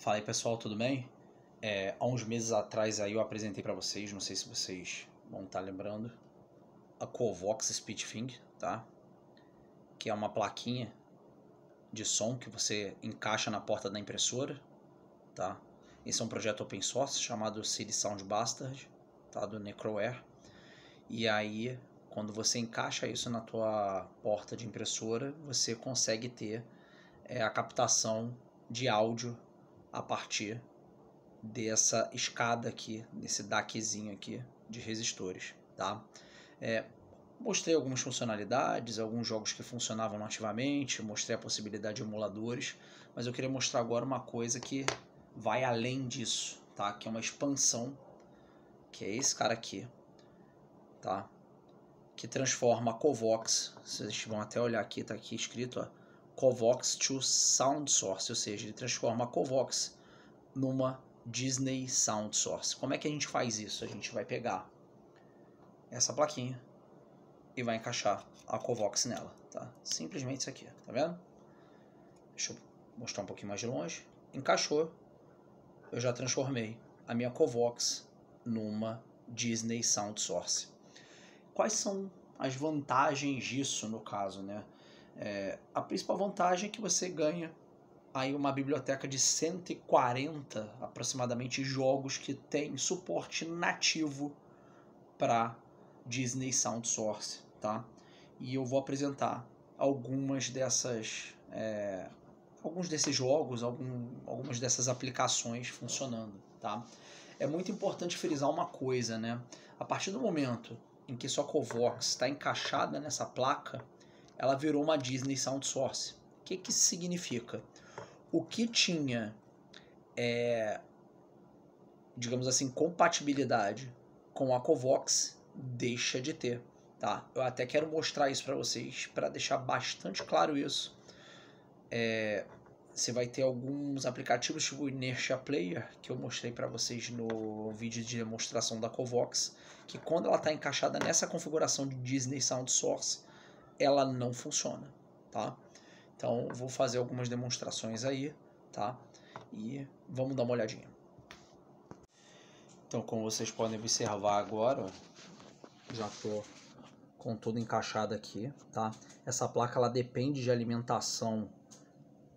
Fala aí pessoal, tudo bem? Há uns meses atrás aí eu apresentei para vocês, não sei se vocês vão estar lembrando, a Covox SpeechThing, tá? Que é uma plaquinha de som que você encaixa na porta da impressora, tá? Esse é um projeto open source chamado CD Sound Bastard, tá? Do Necroware. E aí, quando você encaixa isso na tua porta de impressora, você consegue ter a captação de áudio a partir dessa escada aqui, desse DACzinho aqui de resistores, tá? Mostrei algumas funcionalidades, alguns jogos que funcionavam nativamente, mostrei a possibilidade de emuladores, mas eu queria mostrar agora uma coisa que vai além disso, tá? Que é uma expansão, que é esse cara aqui, tá? Que transforma a Covox, vocês vão até olhar aqui, tá aqui escrito, ó, Covox to Sound Source, ou seja, ele transforma a Covox numa Disney Sound Source. Como é que a gente faz isso? A gente vai pegar essa plaquinha e vai encaixar a Covox nela, tá? Simplesmente isso aqui, tá vendo? Deixa eu mostrar um pouquinho mais de longe. Encaixou, eu já transformei a minha Covox numa Disney Sound Source. Quais são as vantagens disso no caso, né? A principal vantagem é que você ganha aí uma biblioteca de 140 aproximadamente jogos que tem suporte nativo para Disney Sound Source, tá? E eu vou apresentar algumas dessas, alguns desses jogos, algumas dessas aplicações funcionando, tá? É muito importante frisar uma coisa, né? A partir do momento em que sua Covox está encaixada nessa placa, ela virou uma Disney Sound Source. O que isso significa? O que tinha, digamos assim, compatibilidade com a Covox deixa de ter, tá? Eu até quero mostrar isso para vocês, para deixar bastante claro isso. Você vai ter alguns aplicativos tipo o Inertia Player, que eu mostrei para vocês no vídeo de demonstração da Covox, que quando ela está encaixada nessa configuração de Disney Sound Source, ela não funciona, tá? Então vou fazer algumas demonstrações aí, tá? E vamos dar uma olhadinha. Então, como vocês podem observar agora, já estou com tudo encaixado aqui, tá? Essa placa ela depende de alimentação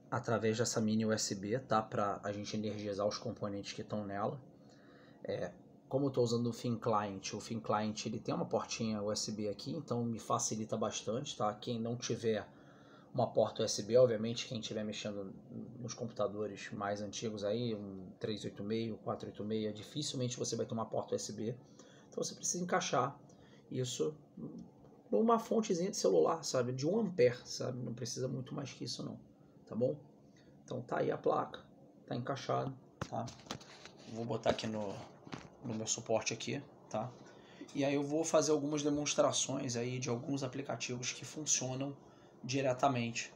através dessa mini USB, tá? Para a gente energizar os componentes que estão nela. Como eu estou usando o Thin Client ele tem uma portinha USB aqui, então me facilita bastante, tá? Quem não tiver uma porta USB, obviamente, quem estiver mexendo nos computadores mais antigos aí, um 386, 486, dificilmente você vai ter uma porta USB. Então você precisa encaixar isso numa fontezinha de celular, sabe? De 1 ampere, sabe? Não precisa muito mais que isso não, tá bom? Então tá aí a placa, tá encaixado, tá? Vou botar aqui no meu suporte aqui, tá? E aí eu vou fazer algumas demonstrações aí de alguns aplicativos que funcionam diretamente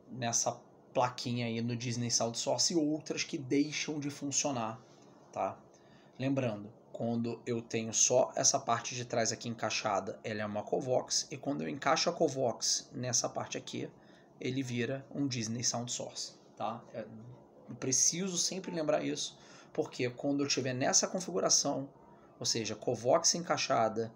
nessa plaquinha aí no Disney Sound Source e outras que deixam de funcionar, tá? Lembrando, quando eu tenho só essa parte de trás aqui encaixada, ela é uma Covox, e quando eu encaixo a Covox nessa parte aqui, ele vira um Disney Sound Source, tá? Eu preciso sempre lembrar isso, porque quando eu estiver nessa configuração, ou seja, Covox encaixada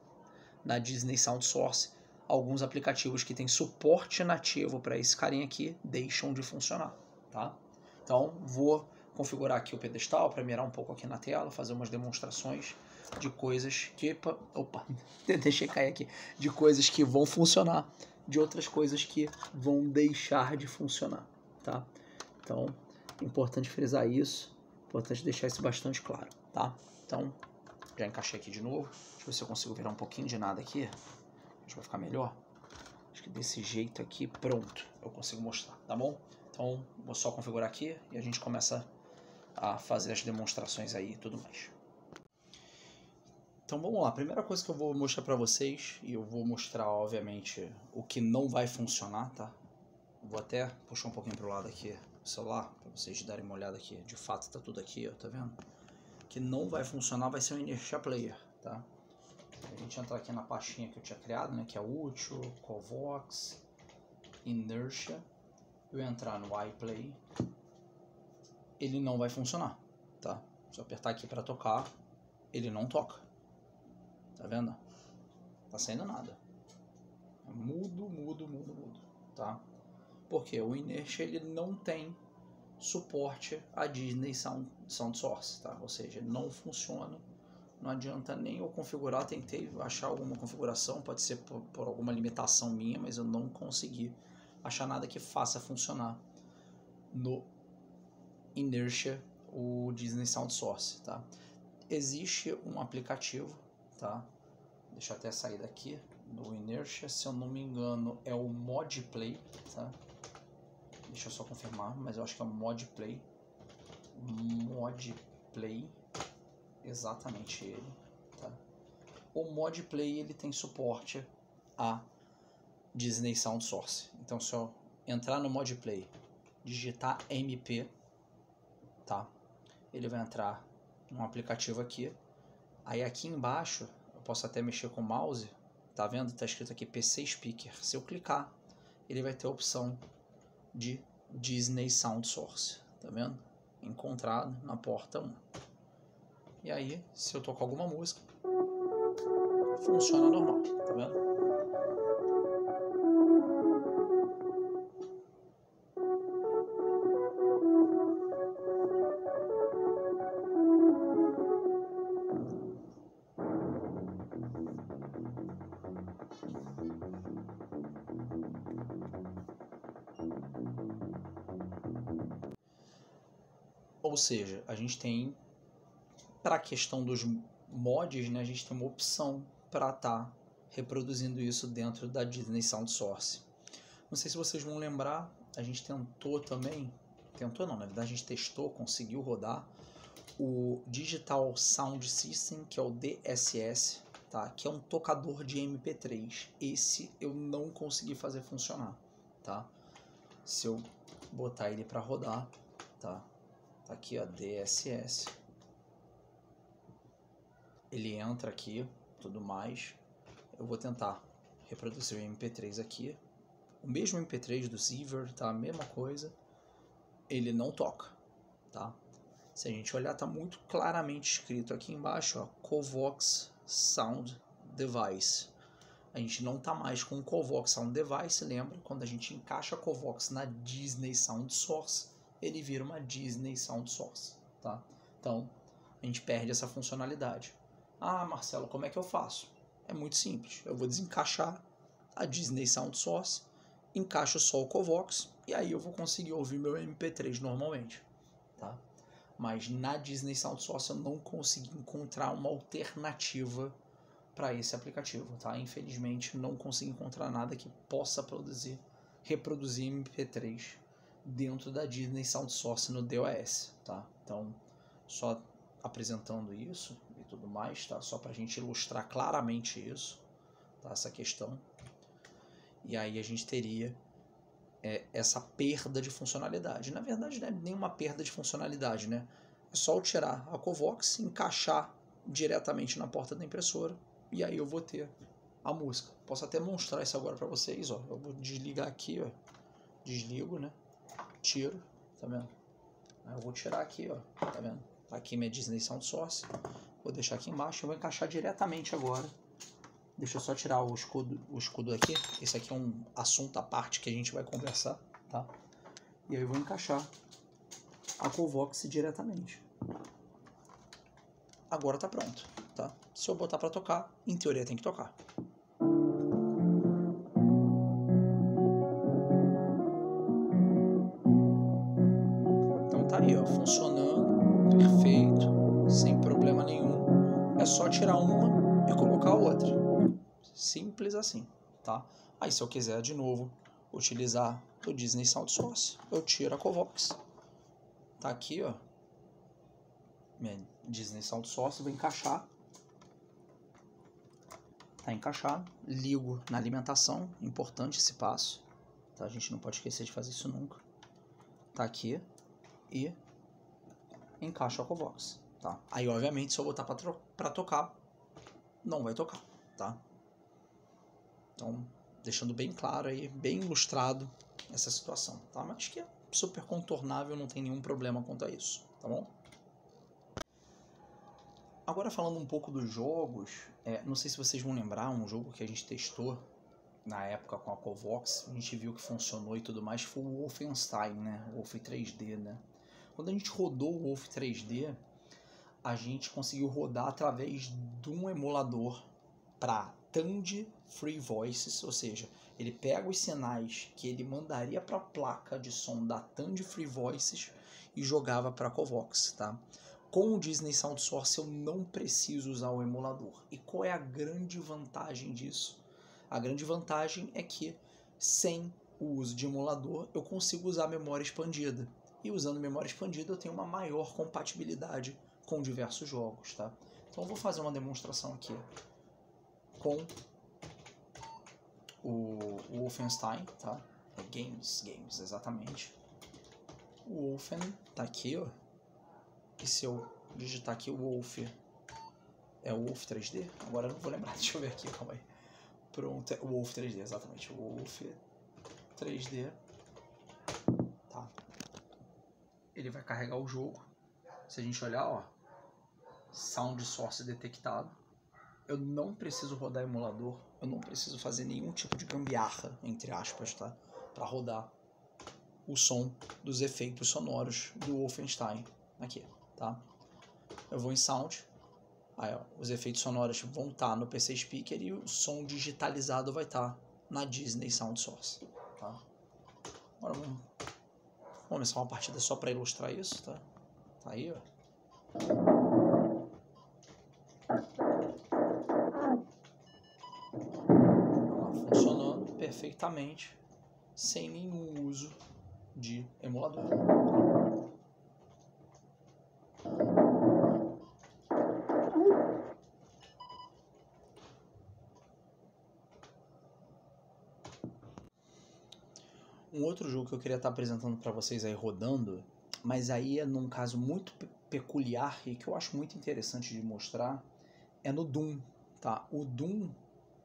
na Disney Sound Source, alguns aplicativos que têm suporte nativo para esse carinha aqui deixam de funcionar, tá? Então vou configurar aqui o pedestal para mirar um pouco aqui na tela, fazer umas demonstrações de coisas que... Opa, deixei cair aqui. De coisas que vão funcionar, de outras coisas que vão deixar de funcionar, tá? Então, importante frisar isso, importante deixar isso bastante claro, tá? Então, já encaixei aqui de novo. Deixa eu ver se eu consigo virar um pouquinho de nada aqui. Acho que vai ficar melhor. Acho que desse jeito aqui, pronto, eu consigo mostrar, tá bom? Então, vou só configurar aqui e a gente começa a fazer as demonstrações aí e tudo mais. Então vamos lá, a primeira coisa que eu vou mostrar pra vocês, e eu vou mostrar obviamente o que não vai funcionar, tá? Vou até puxar um pouquinho pro lado aqui o celular, pra vocês darem uma olhada aqui. De fato tá tudo aqui, ó, tá vendo? O que não vai funcionar vai ser o Inertia Player, tá? A gente entrar aqui na pastinha que eu tinha criado, né, que é útil, Covox, Inertia. Eu entrar no iPlay. ele não vai funcionar, tá? Se eu apertar aqui para tocar, ele não toca. Tá vendo? Tá saindo nada. Mudo, tá? Porque o Inertia ele não tem suporte a Disney Sound Source, tá? Ou seja, ele não funciona. Não adianta nem eu configurar, tentei achar alguma configuração, pode ser por alguma limitação minha, mas eu não consegui achar nada que faça funcionar no Inertia o Disney Sound Source, tá? Existe um aplicativo, tá? Deixa eu até sair daqui do Inertia, se eu não me engano é o Modplay, tá? Deixa eu só confirmar, mas eu acho que é o Modplay. Modplay, exatamente ele, tá? O Modplay ele tem suporte a Disney Sound Source. Então se eu entrar no Modplay, digitar MP, tá? Ele vai entrar num aplicativo aqui. Aí aqui embaixo, eu posso até mexer com o mouse, tá vendo? Tá escrito aqui PC Speaker. Se eu clicar, ele vai ter a opção de Disney Sound Source, tá vendo? Encontrado na porta 1. E aí, se eu tocar alguma música, funciona normal, tá vendo? Ou seja, a gente tem, para a questão dos mods, né, a gente tem uma opção para estar reproduzindo isso dentro da Disney Sound Source. Não sei se vocês vão lembrar, a gente tentou também, tentou não, na verdade a gente testou, conseguiu rodar o Digital Sound System, que é o DSS, tá? Que é um tocador de MP3. Esse eu não consegui fazer funcionar, tá? Se eu botar ele para rodar, tá? Tá aqui, ó, DSS. Ele entra aqui, tudo mais. Eu vou tentar reproduzir o MP3 aqui. O mesmo MP3 do Ziver, tá? A mesma coisa. Ele não toca, tá? Se a gente olhar, tá muito claramente escrito aqui embaixo, ó, Covox Sound Device. A gente não tá mais com o Covox Sound Device, lembra? Quando a gente encaixa a Covox na Disney Sound Source, ele vira uma Disney Sound Source, tá? Então, a gente perde essa funcionalidade. Ah, Marcelo, como é que eu faço? É muito simples. Eu vou desencaixar a Disney Sound Source, encaixo só o Covox, e aí eu vou conseguir ouvir meu MP3 normalmente, tá? Mas na Disney Sound Source eu não consegui encontrar uma alternativa para esse aplicativo, tá? Infelizmente não consegui encontrar nada que possa reproduzir MP3 dentro da Disney Sound Source no DOS, tá? Então, só apresentando isso e tudo mais, tá? Só para a gente ilustrar claramente isso, tá? Essa questão. E aí a gente teria essa perda de funcionalidade. Na verdade, não é nenhuma perda de funcionalidade, né? É só eu tirar a Covox, encaixar diretamente na porta da impressora e aí eu vou ter a música. Posso até mostrar isso agora para vocês, ó. Eu vou desligar aqui, ó. Desligo, né? Tiro, tá vendo? Aí eu vou tirar aqui, ó. Tá vendo? Aqui minha Disney Sound Source. Vou deixar aqui embaixo, eu vou encaixar diretamente agora. Deixa eu só tirar o escudo aqui. Esse aqui é um assunto à parte que a gente vai conversar, tá? E aí eu vou encaixar a Covox diretamente. Agora tá pronto, tá? Se eu botar pra tocar, em teoria tem que tocar. Então tá aí, ó, funcionando, perfeito, sem problema nenhum. É só tirar uma e colocar a outra. Simples assim, tá? Aí se eu quiser de novo utilizar o Disney Sound Source, eu tiro a Covox. Tá aqui, ó. Minha Disney Sound Source, vou encaixar. Tá encaixado. Ligo na alimentação, importante esse passo, tá? A gente não pode esquecer de fazer isso nunca. Tá aqui e encaixo a Covox, tá? Aí obviamente se eu botar pra tocar, não vai tocar, tá? Então, deixando bem claro aí, bem ilustrado essa situação, tá? Mas que é super contornável, não tem nenhum problema quanto a isso, tá bom? Agora falando um pouco dos jogos, não sei se vocês vão lembrar, um jogo que a gente testou na época com a Covox, a gente viu que funcionou e tudo mais, foi o Wolfenstein, né? O Wolf 3D, né? Quando a gente rodou o Wolf 3D, a gente conseguiu rodar através de um emulador para Tandy Free Voices, ou seja, ele pega os sinais que ele mandaria para a placa de som da Tandy Free Voices e jogava para a Covox, tá? Com o Disney Sound Source eu não preciso usar o emulador. E qual é a grande vantagem disso? A grande vantagem é que sem o uso de emulador eu consigo usar memória expandida. E usando memória expandida eu tenho uma maior compatibilidade com diversos jogos, tá? Então eu vou fazer uma demonstração aqui com o Wolfenstein, tá? Games, exatamente. O Wolfen tá aqui, ó. E se eu digitar aqui o Wolf, é o Wolf 3D? Agora eu não vou lembrar, deixa eu ver aqui, calma aí. Pronto, é o Wolf 3D, exatamente. O Wolf 3D. Tá. Ele vai carregar o jogo. Se a gente olhar, ó, Sound Source detectado. Eu não preciso rodar emulador, eu não preciso fazer nenhum tipo de gambiarra, entre aspas, tá? Para rodar o som dos efeitos sonoros do Wolfenstein aqui, tá? Eu vou em Sound, aí ó, os efeitos sonoros vão estar no PC Speaker e o som digitalizado vai estar na Disney Sound Source, tá? Agora vamos começar uma partida só para ilustrar isso, tá? Tá aí, ó. Funcionando perfeitamente sem nenhum uso de emulador. Um outro jogo que eu queria estar apresentando para vocês aí rodando, mas aí é num caso muito peculiar e que eu acho muito interessante de mostrar, é no Doom, tá? O Doom,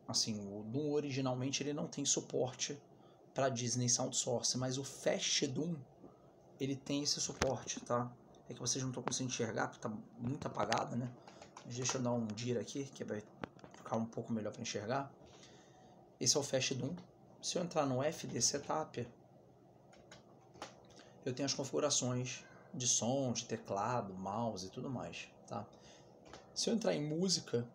assim, o Doom originalmente ele não tem suporte para Disney Sound Source, mas o Fast Doom ele tem esse suporte, tá? É que vocês não estão conseguindo enxergar porque tá muito apagado, né? Mas deixa eu dar um dir aqui, que vai ficar um pouco melhor para enxergar. Esse é o Fast Doom. Se eu entrar no FD Setup, eu tenho as configurações de som, de teclado, mouse e tudo mais, tá? Se eu entrar em música,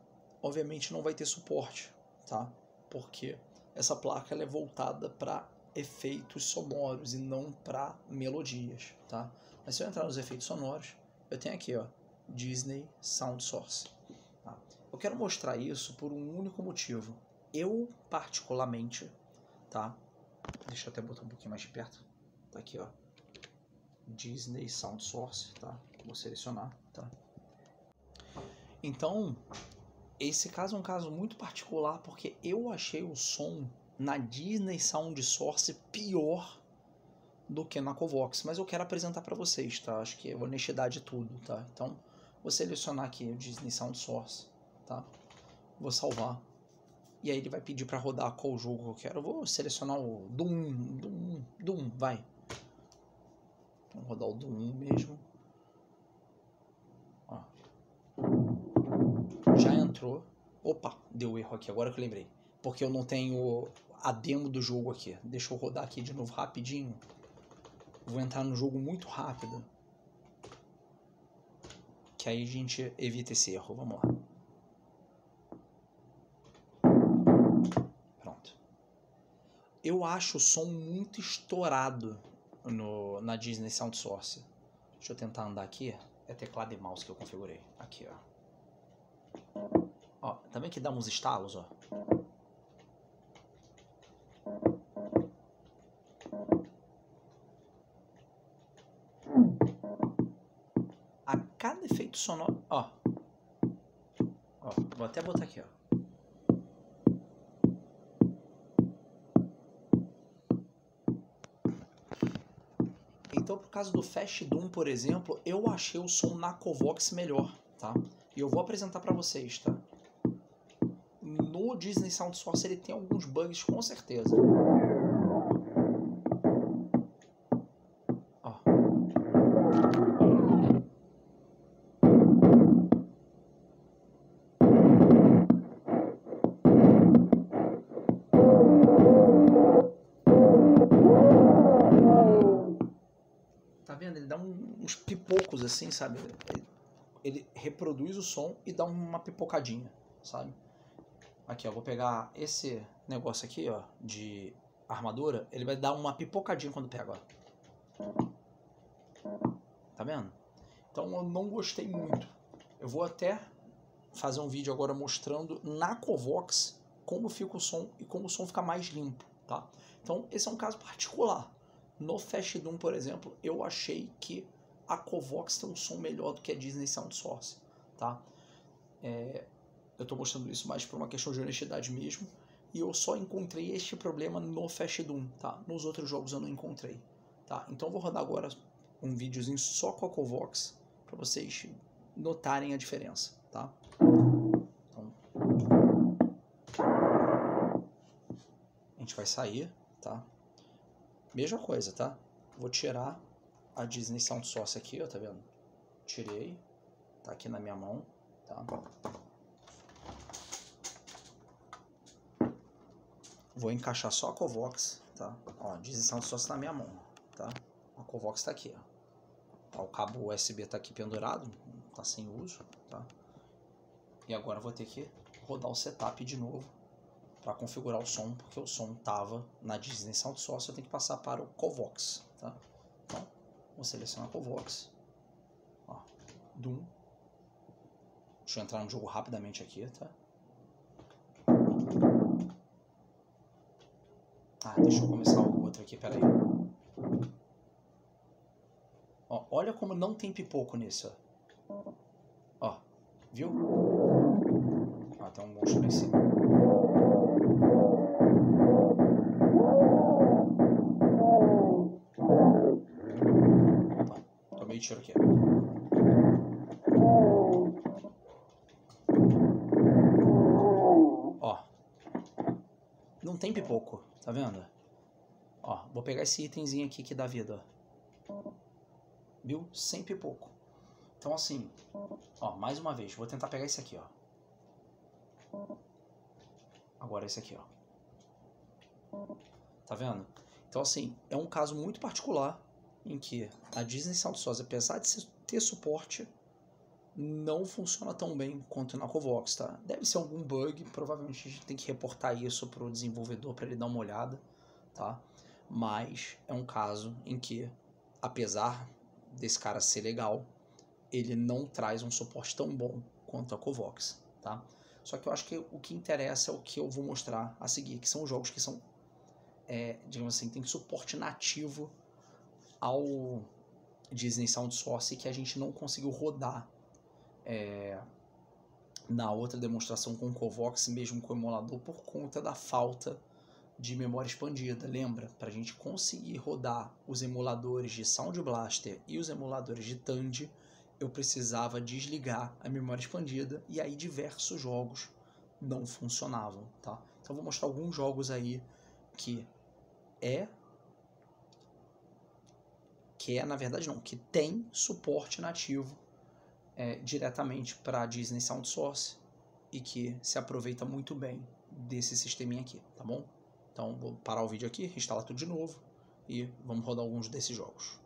obviamente não vai ter suporte, tá? Porque essa placa ela é voltada para efeitos sonoros e não para melodias, tá? Mas se eu entrar nos efeitos sonoros, eu tenho aqui, ó, Disney Sound Source. Tá? Eu quero mostrar isso por um único motivo. Eu, particularmente, tá? Deixa eu até botar um pouquinho mais de perto. Tá aqui, ó. Disney Sound Source, tá? Vou selecionar, tá? Então, esse caso é um caso muito particular porque eu achei o som na Disney Sound Source pior do que na Covox, mas eu quero apresentar para vocês, tá? Acho que é honestidade tudo, tá? Então, vou selecionar aqui o Disney Sound Source, tá? Vou salvar. E aí ele vai pedir para rodar qual jogo que eu quero. Eu vou selecionar o Doom, vai. Vamos rodar o Doom mesmo. Ó. Já entrou. Opa, deu erro aqui, agora que eu lembrei. Porque eu não tenho a demo do jogo aqui. Deixa eu rodar aqui de novo rapidinho. Vou entrar no jogo muito rápido. Que aí a gente evita esse erro. Vamos lá. Pronto. Eu acho o som muito estourado na Disney Sound Source. Deixa eu tentar andar aqui. É teclado e mouse que eu configurei. Aqui, ó. Ó, também que dá uns estalos, ó. A cada efeito sonoro, ó. Ó, vou até botar aqui, ó. Então, por causa do Fast Doom, por exemplo, eu achei o som na Covox melhor, tá? E eu vou apresentar pra vocês, tá? No Disney Sound Source ele tem alguns bugs com certeza. Tá vendo? Ele dá uns pipocos assim, sabe? Ele reproduz o som e dá uma pipocadinha, sabe? Aqui, ó, vou pegar esse negócio aqui, ó, de armadura, ele vai dar uma pipocadinha quando pega, ó. Tá vendo? Então eu não gostei muito. Eu vou até fazer um vídeo agora mostrando na Covox como fica o som e como o som fica mais limpo, tá? Então esse é um caso particular. No Fast Doom, por exemplo, eu achei que a Covox tem um som melhor do que a Disney Sound Source, tá? Eu estou mostrando isso mais por uma questão de honestidade mesmo, e eu só encontrei este problema no Fast Doom, tá? Nos outros jogos eu não encontrei, tá? Então eu vou rodar agora um videozinho só com a Covox para vocês notarem a diferença, tá? Então, a gente vai sair, tá? Mesma coisa, tá? Vou tirar a Disney Sound Source aqui, ó, tá vendo? Tirei, tá aqui na minha mão, tá? Vou encaixar só a Covox, tá? Ó, Disney Sound Source na minha mão, tá? A Covox tá aqui, ó. O cabo USB tá aqui pendurado, tá sem uso, tá? E agora eu vou ter que rodar o setup de novo para configurar o som, porque o som tava na Disney Sound Source, eu tenho que passar para o Covox, tá? Então, vou selecionar a Covox, ó, Doom. Deixa eu entrar no jogo rapidamente aqui, tá? Deixa eu começar o outro aqui, peraí. Ó, olha como não tem pipoco nesse, ó. Ó, viu? Tem um monstro lá em cima. Opa, tomei tiro aqui. Ó, não tem pipoco, tá vendo? Ó, vou pegar esse itemzinho aqui que dá vida, ó. Viu? Sem pipoco. Então assim, ó, mais uma vez, vou tentar pegar esse aqui, ó. Agora esse aqui, ó. Tá vendo? Então assim, é um caso muito particular em que a Disney Sound Source, apesar de ter suporte, não funciona tão bem quanto na Covox, tá? Deve ser algum bug, provavelmente a gente tem que reportar isso pro desenvolvedor para ele dar uma olhada, tá? Mas é um caso em que, apesar desse cara ser legal, ele não traz um suporte tão bom quanto a Covox, tá? Só que eu acho que o que interessa é o que eu vou mostrar a seguir, que são jogos que são, digamos assim, tem suporte nativo ao Disney Sound Source que a gente não conseguiu rodar na outra demonstração com o Covox, mesmo com o emulador, por conta da falta de memória expandida. Lembra? Para a gente conseguir rodar os emuladores de Sound Blaster e os emuladores de Tandy, eu precisava desligar a memória expandida e aí diversos jogos não funcionavam, tá? Então eu vou mostrar alguns jogos aí que na verdade não, que tem suporte nativo diretamente para a Disney Sound Source e que se aproveita muito bem desse sisteminha aqui, tá bom? Então vou parar o vídeo aqui, instalar tudo de novo e vamos rodar alguns desses jogos.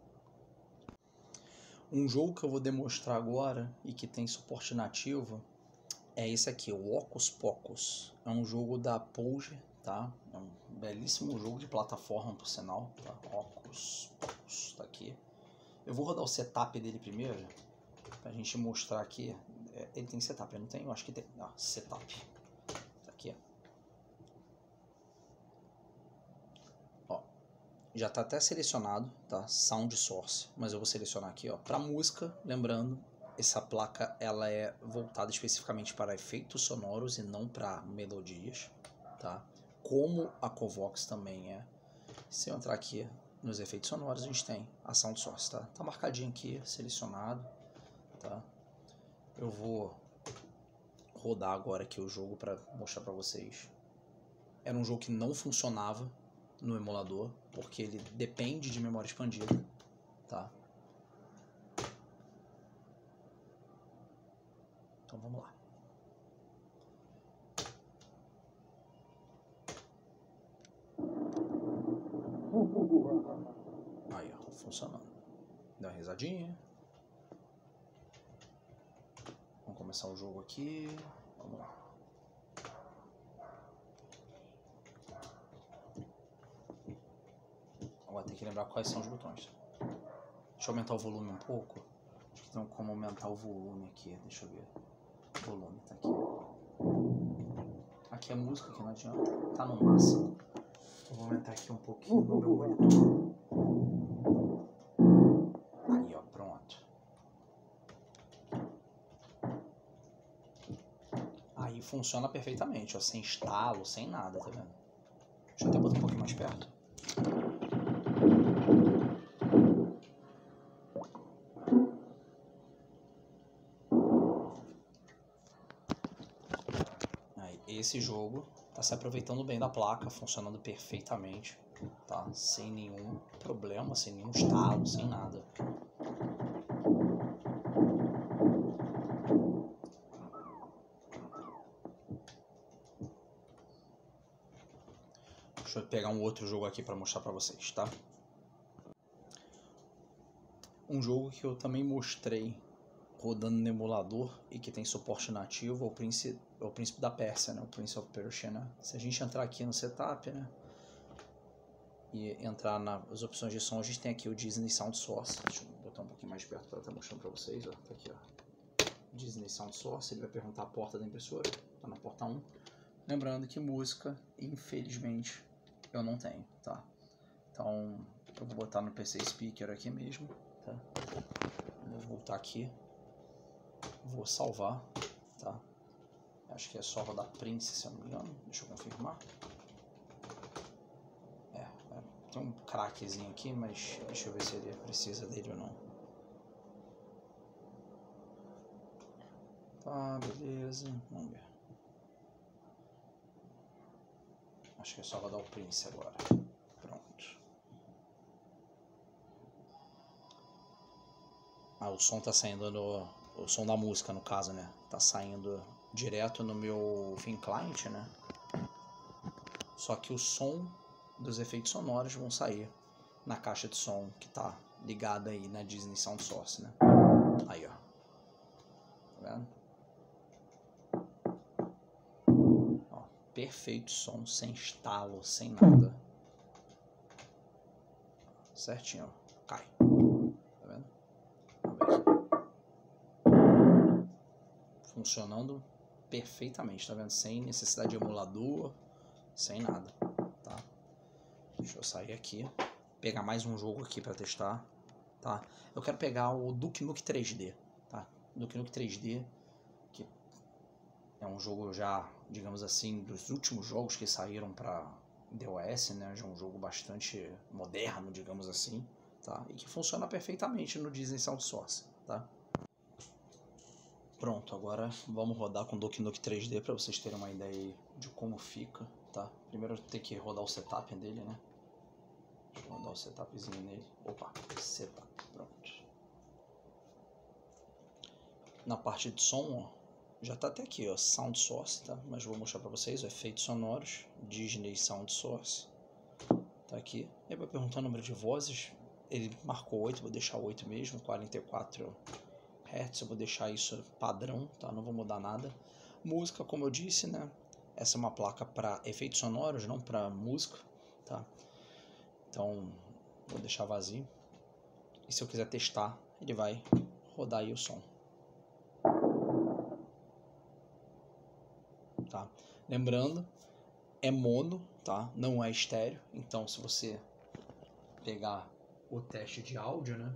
Um jogo que eu vou demonstrar agora e que tem suporte nativo é esse aqui, o Hocus Pocus. É um jogo da Pooja, tá? É um belíssimo jogo de plataforma, por sinal, tá? Hocus Pocus, tá aqui. Eu vou rodar o setup dele primeiro, pra gente mostrar aqui. Ele tem setup, eu não tenho? Eu acho que tem. Setup. Tá aqui, ó. Já está até selecionado, tá? Sound Source, mas eu vou selecionar aqui, ó, para música, lembrando, essa placa ela é voltada especificamente para efeitos sonoros e não para melodias, tá? Como a Covox também é. Se eu entrar aqui nos efeitos sonoros, a gente tem a Sound Source, tá? Tá marcadinho aqui, selecionado, tá? Eu vou rodar agora aqui o jogo para mostrar para vocês. Era um jogo que não funcionava no emulador, porque ele depende de memória expandida, tá? Então vamos lá. Aí, ó, funcionando. Dá uma risadinha. Vamos começar o jogo aqui. Vamos lá. Agora tem que lembrar quais são os botões. Deixa eu aumentar o volume um pouco. Acho que tem como aumentar o volume aqui. Deixa eu ver. O volume tá aqui. Aqui é música, que não adianta. Tá no máximo. Eu vou aumentar aqui um pouquinho no meu monitor. Aí, ó, pronto. Aí funciona perfeitamente, ó, sem estalo, sem nada, tá vendo? Deixa eu até botar um pouquinho mais perto. Aí, esse jogo tá se aproveitando bem da placa, funcionando perfeitamente, tá? Sem nenhum problema, sem nenhum estalo, sem nada. Deixa eu pegar um outro jogo aqui para mostrar para vocês, tá? Um jogo que eu também mostrei rodando no emulador e que tem suporte nativo é o Príncipe da Pérsia, né? O Prince of Persia, né? Se a gente entrar aqui no setup, né? E entrar nas opções de som, a gente tem aqui o Disney Sound Source. Deixa eu botar um pouquinho mais perto para estar mostrando para vocês, ó. Tá aqui, ó. Disney Sound Source, ele vai perguntar a porta da impressora, tá na porta 1. Lembrando que música, infelizmente, eu não tenho, tá? Então, eu vou botar no PC Speaker aqui mesmo, tá? Vou voltar aqui. Vou salvar, tá? Acho que é só rodar Prince, se eu não me engano. Deixa eu confirmar. Tem um crackzinho aqui, mas deixa eu ver se ele precisa dele ou não. Tá, beleza. Vamos ver. Acho que é só rodar o Prince agora. Pronto. Ah, o som tá saindo no... O som da música, no caso, né? Tá saindo direto no meu Fin Client, né? Só que o som dos efeitos sonoros vão sair na caixa de som que tá ligada aí na Disney Sound Source, né? Aí, ó. Tá vendo? Ó, perfeito som, sem estalo, sem nada. Certinho, ó. Cai. Tá vendo? Vamos ver aqui. Funcionando perfeitamente, tá vendo? Sem necessidade de emulador, sem nada, tá? Deixa eu sair aqui, pegar mais um jogo aqui para testar, tá? Eu quero pegar o Duke Nukem 3D, tá? Duke Nukem 3D, que é um jogo já, digamos assim, dos últimos jogos que saíram para DOS, né? Já é um jogo bastante moderno, digamos assim, tá? E que funciona perfeitamente no Disney Sound Source, tá? Pronto, agora vamos rodar com o Duke Nukem 3D para vocês terem uma ideia aí de como fica, tá? Primeiro eu tenho que rodar o setup dele, né? Deixa eu rodar o setupzinho nele. Opa, setup, pronto. Na parte de som, ó, já tá até aqui, ó, Sound Source, tá? Mas vou mostrar para vocês, ó, efeitos sonoros, Disney Sound Source. Tá aqui. Ele vai perguntar o número de vozes. Ele marcou 8, vou deixar 8 mesmo, 44 Hz, eu vou deixar isso padrão, tá? Não vou mudar nada. Música, como eu disse, né? Essa é uma placa para efeitos sonoros, não para música, tá? Então, vou deixar vazio. E se eu quiser testar, ele vai rodar aí o som. Tá? Lembrando, é mono, tá? Não é estéreo. Então, se você pegar o teste de áudio, né?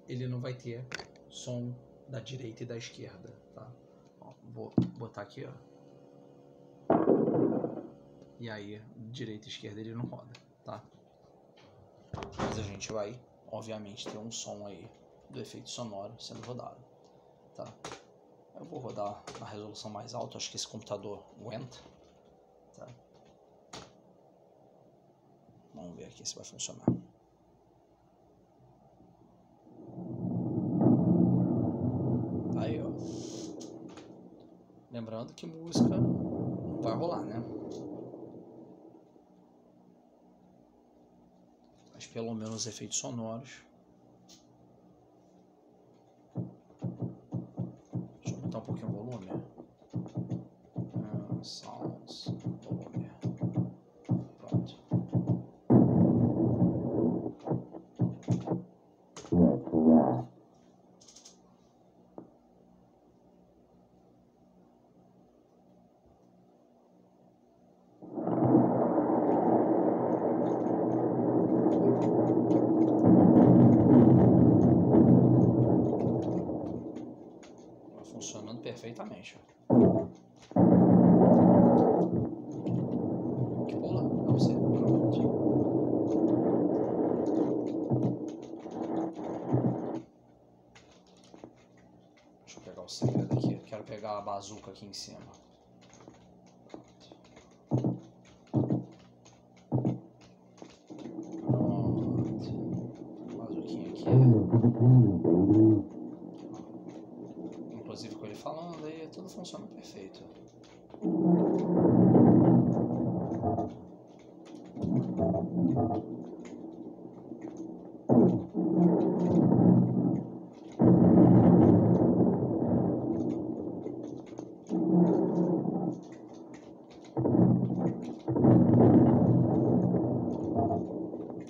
Ele não vai ter som da direita e da esquerda, tá? Ó, vou botar aqui, ó. E aí, direita e esquerda ele não roda, tá? Mas a gente vai, obviamente, ter um som aí do efeito sonoro sendo rodado, tá? Eu vou rodar na resolução mais alta, acho que esse computador aguenta, tá? Vamos ver aqui se vai funcionar. Tá aí, ó. Lembrando que música não vai rolar, né? Mas pelo menos efeitos sonoros aumentar um pouquinho o volume. Sounds, volume. Pronto. Funcionando perfeitamente. Que pula pra você. Pronto. Deixa eu pegar o segredo aqui. Eu quero pegar a bazuca aqui em cima. Pronto. Bazuquinha aqui. Inclusive com ele falando aí, tudo funciona perfeito.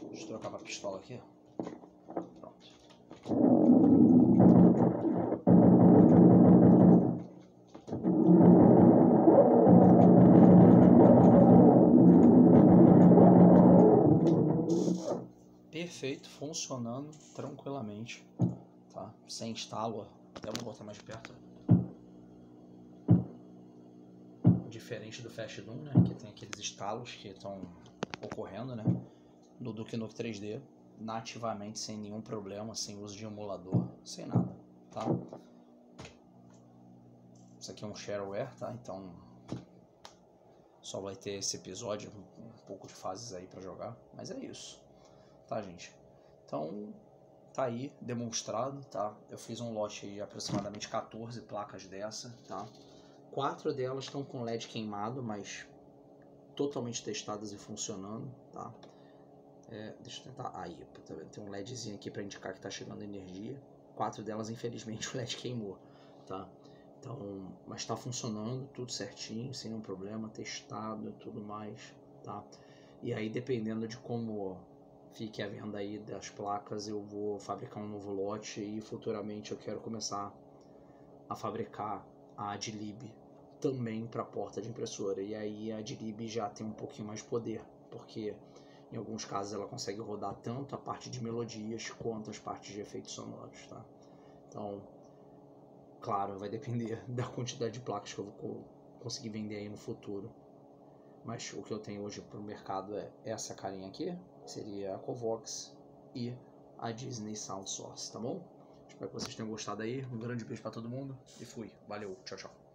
Deixa eu trocar pra pistola aqui. Pronto. Perfeito, funcionando tranquilamente, tá? Sem estalo, até vou botar mais de perto. Diferente do Fast Doom, né? Que tem aqueles estalos que estão ocorrendo, né? No Duke Nukem 3D, nativamente, sem nenhum problema, sem uso de emulador, sem nada, tá? Isso aqui é um shareware, tá? Então só vai ter esse episódio, um pouco de fases aí pra jogar, mas é isso. Tá, gente? Então, tá aí, demonstrado, tá? Eu fiz um lote de aproximadamente 14 placas dessa, tá? 4 delas estão com LED queimado, mas totalmente testadas e funcionando, tá? Deixa eu tentar... Aí, tá vendo? Tem um LEDzinho aqui para indicar que tá chegando energia. 4 delas, infelizmente, o LED queimou, tá? Então, mas tá funcionando, tudo certinho, sem nenhum problema, testado e tudo mais, tá? E aí, dependendo de como fique a venda aí das placas, eu vou fabricar um novo lote e futuramente eu quero começar a fabricar a Adlib também para porta de impressora. E aí a Adlib já tem um pouquinho mais de poder, porque em alguns casos ela consegue rodar tanto a parte de melodias quanto as partes de efeitos sonoros, tá? Então, claro, vai depender da quantidade de placas que eu vou conseguir vender aí no futuro. Mas o que eu tenho hoje para o mercado é essa carinha aqui, que seria a Covox e a Disney Sound Source, tá bom? Espero que vocês tenham gostado aí. Um grande beijo para todo mundo e fui. Valeu, tchau, tchau.